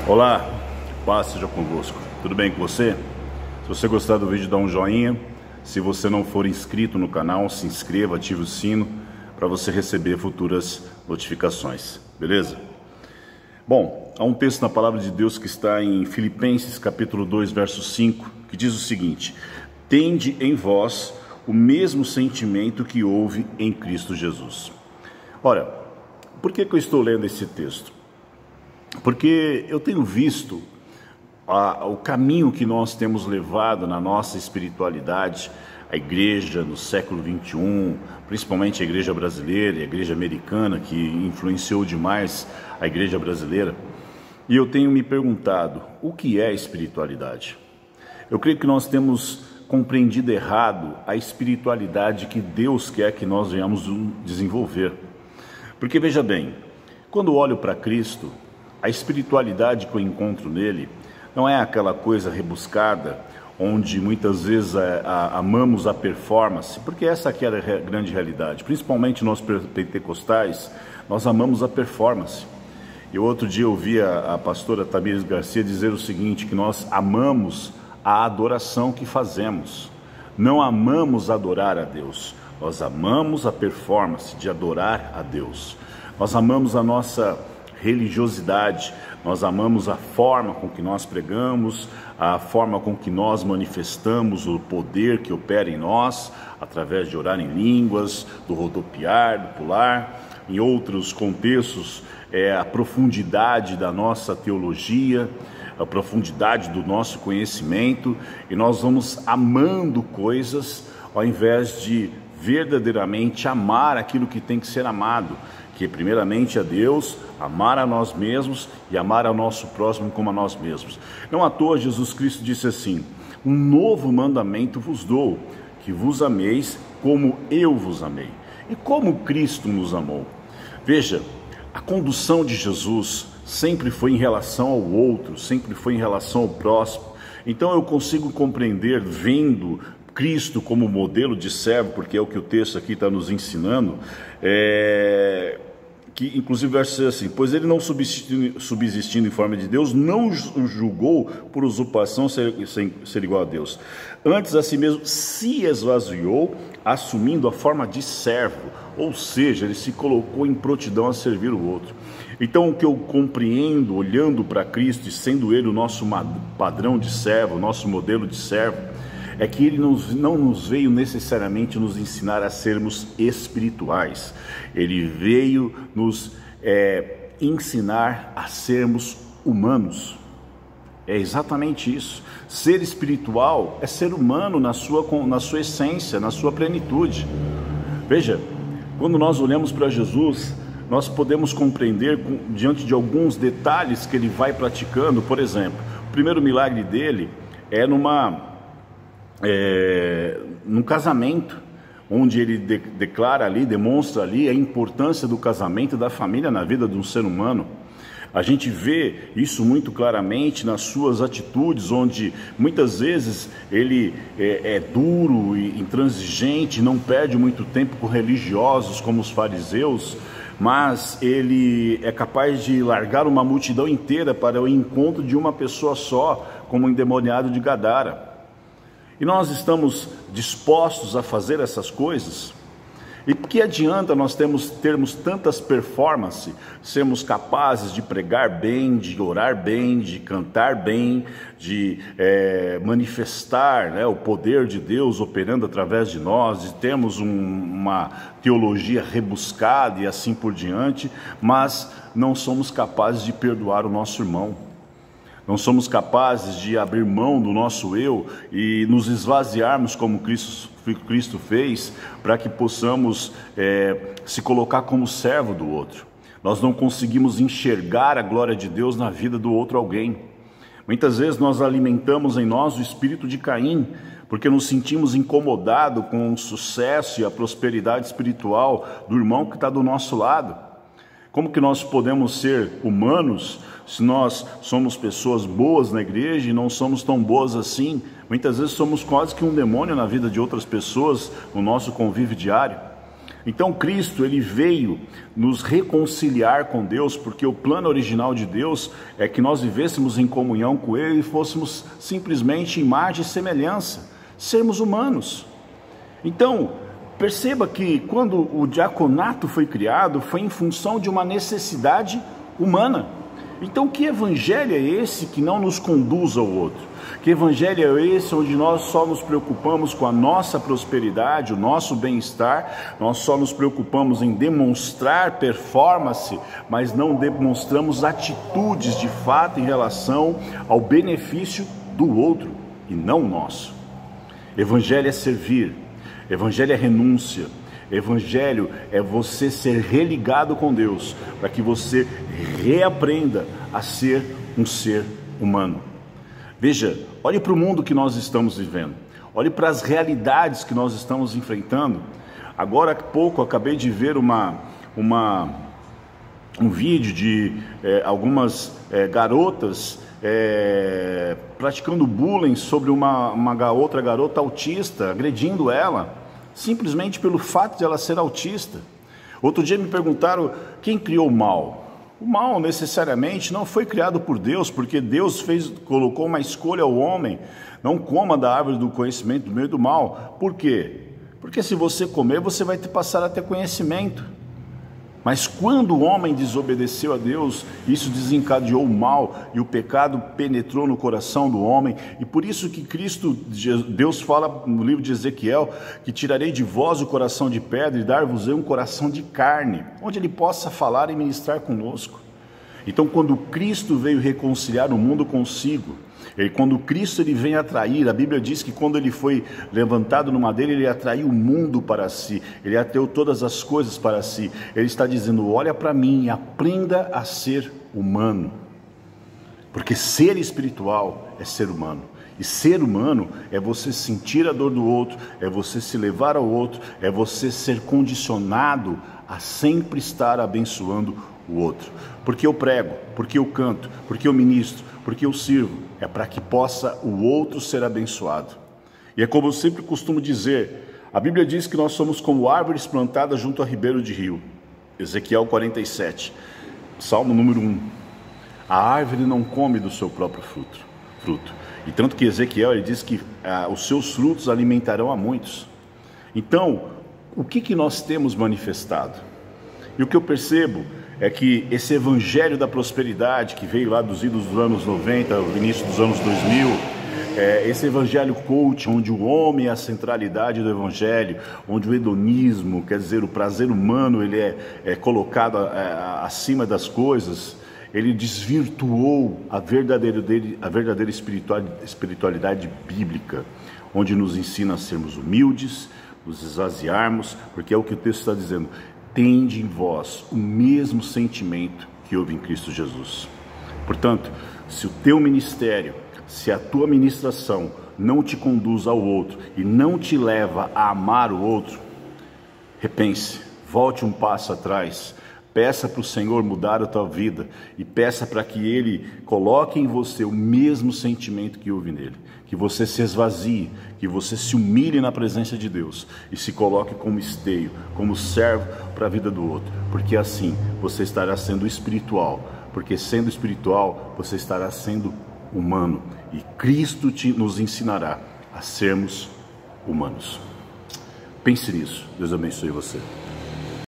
Olá, paz seja convosco. Tudo bem com você? Se você gostar do vídeo, dá um joinha. Se você não for inscrito no canal, se inscreva, ative o sino para você receber futuras notificações, beleza? Bom, há um texto na palavra de Deus que está em Filipenses capítulo 2, verso 5, que diz o seguinte: tende em vós o mesmo sentimento que houve em Cristo Jesus. Ora, por que eu estou lendo esse texto? Porque eu tenho visto o caminho que nós temos levado na nossa espiritualidade, a igreja no século XXI, principalmente a igreja brasileira e a igreja americana, que influenciou demais a igreja brasileira. E eu tenho me perguntado, o que é espiritualidade? Eu creio que nós temos compreendido errado a espiritualidade que Deus quer que nós venhamos desenvolver. Porque veja bem, quando olho para Cristo, a espiritualidade que eu encontro nele não é aquela coisa rebuscada, onde muitas vezes amamos a performance, porque essa aqui é a grande realidade, principalmente nós pentecostais, nós amamos a performance. E outro dia eu ouvi a pastora Tamires Garcia dizer o seguinte, que nós amamos a adoração que fazemos, não amamos adorar a Deus, nós amamos a performance de adorar a Deus, nós amamos a nossa religiosidade, nós amamos a forma com que nós pregamos, a forma com que nós manifestamos o poder que opera em nós, através de orar em línguas, do rodopiar, do pular. Em outros contextos, a profundidade da nossa teologia, a profundidade do nosso conhecimento, e nós vamos amando coisas ao invés de verdadeiramente amar aquilo que tem que ser amado, que primeiramente a Deus, amar a nós mesmos e amar ao nosso próximo como a nós mesmos. Não à toa Jesus Cristo disse assim: um novo mandamento vos dou, que vos ameis como eu vos amei. E como Cristo nos amou? Veja, a condução de Jesus sempre foi em relação ao outro, sempre foi em relação ao próximo. Então eu consigo compreender, vendo Cristo como modelo de servo, porque é o que o texto aqui está nos ensinando, que inclusive o verso diz assim: pois ele não subsistindo em forma de Deus, não julgou por usurpação ser igual a Deus. Antes a si mesmo se esvaziou, assumindo a forma de servo, ou seja, ele se colocou em prontidão a servir o outro. Então o que eu compreendo olhando para Cristo e sendo ele o nosso padrão de servo, o nosso modelo de servo, é que ele não nos veio necessariamente nos ensinar a sermos espirituais. Ele veio nos ensinar a sermos humanos. É exatamente isso. Ser espiritual é ser humano na sua essência, na sua plenitude. Veja, quando nós olhamos para Jesus, nós podemos compreender diante de alguns detalhes que ele vai praticando. Por exemplo, o primeiro milagre dele é num casamento, onde ele declara ali, demonstra ali a importância do casamento e da família na vida de um ser humano. A gente vê isso muito claramente nas suas atitudes, onde muitas vezes ele é duro e intransigente, não perde muito tempo com religiosos como os fariseus, mas ele é capaz de largar uma multidão inteira para o encontro de uma pessoa só, como o endemoniado de Gadara. E nós estamos dispostos a fazer essas coisas? E que adianta nós termos tantas performances, sermos capazes de pregar bem, de orar bem, de cantar bem, de manifestar, o poder de Deus operando através de nós, de termos uma teologia rebuscada e assim por diante, mas não somos capazes de perdoar o nosso irmão. Não somos capazes de abrir mão do nosso eu e nos esvaziarmos como Cristo fez, para que possamos se colocar como servo do outro. Nós não conseguimos enxergar a glória de Deus na vida do outro alguém. Muitas vezes nós alimentamos em nós o espírito de Caim, porque nos sentimos incomodados com o sucesso e a prosperidade espiritual do irmão que está do nosso lado. Como que nós podemos ser humanos se nós somos pessoas boas na igreja e não somos tão boas assim? Muitas vezes somos quase que um demônio na vida de outras pessoas, no nosso convívio diário. Então Cristo, ele veio nos reconciliar com Deus, porque o plano original de Deus é que nós vivêssemos em comunhão com Ele e fôssemos simplesmente imagem e semelhança, sermos humanos. Então, perceba que quando o diaconato foi criado, foi em função de uma necessidade humana. Então, que evangelho é esse que não nos conduz ao outro? Que evangelho é esse onde nós só nos preocupamos com a nossa prosperidade, o nosso bem-estar, nós só nos preocupamos em demonstrar performance, mas não demonstramos atitudes de fato em relação ao benefício do outro e não nosso? Evangelho é servir, evangelho é renúncia, evangelho é você ser religado com Deus, para que você reaprenda a ser um ser humano. Veja, olhe para o mundo que nós estamos vivendo, olhe para as realidades que nós estamos enfrentando. Agora há pouco eu acabei de ver um vídeo de algumas garotas praticando bullying sobre uma outra garota autista, agredindo ela, simplesmente pelo fato de ela ser autista. Outro dia me perguntaram quem criou o mal. O mal necessariamente não foi criado por Deus, porque Deus colocou uma escolha ao homem: não coma da árvore do conhecimento do bem e do mal. Por quê? Porque se você comer, você vai passar a ter conhecimento. Mas quando o homem desobedeceu a Deus, isso desencadeou o mal e o pecado penetrou no coração do homem. E por isso que Deus fala no livro de Ezequiel que tirarei de vós o coração de pedra e dar-vos-ei um coração de carne, onde ele possa falar e ministrar conosco. Então, quando Cristo veio reconciliar o mundo consigo, e quando Cristo ele vem atrair, a Bíblia diz que quando ele foi levantado no madeiro, ele atraiu o mundo para si, ele atraiu todas as coisas para si. Ele está dizendo: olha para mim e aprenda a ser humano, porque ser espiritual é ser humano, e ser humano é você sentir a dor do outro, é você se levar ao outro, é você ser condicionado a sempre estar abençoando o outro. Porque eu prego, porque eu canto, porque eu ministro, porque eu sirvo, é para que possa o outro ser abençoado. E é como eu sempre costumo dizer, a Bíblia diz que nós somos como árvores plantadas junto a ribeiro de rio. Ezequiel 47, Salmo número 1. A árvore não come do seu próprio fruto. E tanto que Ezequiel ele diz que os seus frutos alimentarão a muitos. Então, o que nós temos manifestado? E o que eu percebo é que esse evangelho da prosperidade que veio lá dos idos dos anos 90, início dos anos 2000, esse evangelho coach, onde o homem é a centralidade do evangelho, onde o hedonismo, quer dizer, o prazer humano, ele é colocado acima das coisas, ele desvirtuou a verdadeira espiritualidade bíblica, onde nos ensina a sermos humildes, nos esvaziarmos, porque é o que o texto está dizendo: tende em vós o mesmo sentimento que houve em Cristo Jesus. Portanto, se o teu ministério, se a tua ministração não te conduz ao outro e não te leva a amar o outro, repense, volte um passo atrás, peça para o Senhor mudar a tua vida e peça para que Ele coloque em você o mesmo sentimento que houve nele, que você se esvazie, que você se humilhe na presença de Deus e se coloque como esteio, como servo para a vida do outro, porque assim você estará sendo espiritual, porque sendo espiritual você estará sendo humano e Cristo nos ensinará a sermos humanos. Pense nisso. Deus abençoe você.